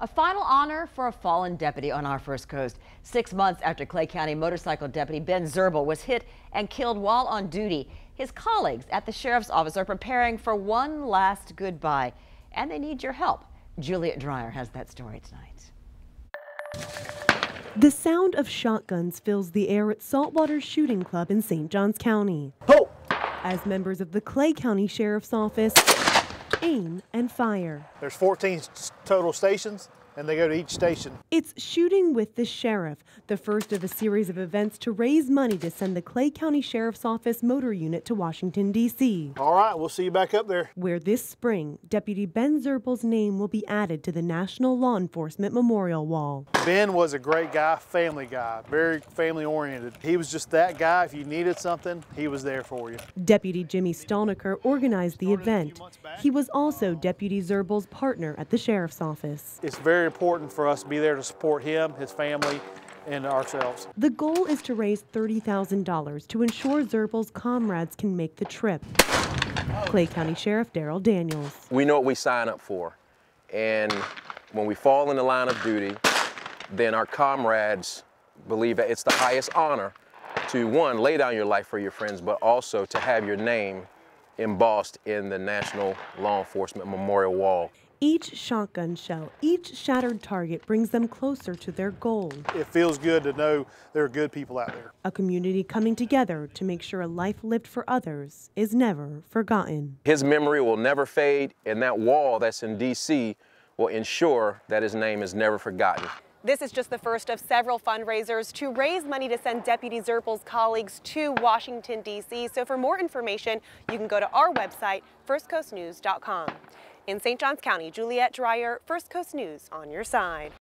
A final honor for a fallen deputy on our First Coast. 6 months after Clay County motorcycle deputy Ben Zirbel was hit and killed while on duty, his colleagues at the sheriff's office are preparing for one last goodbye, and they need your help. Juliet Dreyer has that story tonight. The sound of shotguns fills the air at Saltwater Shooting Club in St. Johns County. Oh! As members of the Clay County Sheriff's Office aim and fire. There's 14 total stations, and they go to each station. It's Shooting with the Sheriff, the first of a series of events to raise money to send the Clay County Sheriff's Office motor unit to Washington, D.C. All right, we'll see you back up there. Where this spring, Deputy Ben Zirbel's name will be added to the National Law Enforcement Memorial Wall. Ben was a great guy, very family-oriented. He was just that guy. If you needed something, he was there for you. Deputy Jimmy Stolniker organized the event. He was also Deputy Zirbel's partner at the Sheriff's Office. It's very important for us to be there to support him, his family, and ourselves. The goal is to raise $30,000 to ensure Zirbel's comrades can make the trip. Clay County Sheriff Darrell Daniels. We know what we sign up for, and when we fall in the line of duty, then our comrades believe that it's the highest honor to, one, lay down your life for your friends, but also to have your name embossed in the National Law Enforcement Memorial Wall. Each shotgun shell, each shattered target brings them closer to their goal. It feels good to know there are good people out there. A community coming together to make sure a life lived for others is never forgotten. His memory will never fade, and that wall that's in D.C. will ensure that his name is never forgotten. This is just the first of several fundraisers to raise money to send Deputy Zirbel's colleagues to Washington, D.C. So for more information, you can go to our website, firstcoastnews.com. In St. Johns County, Juliet Dreyer, First Coast News on your side.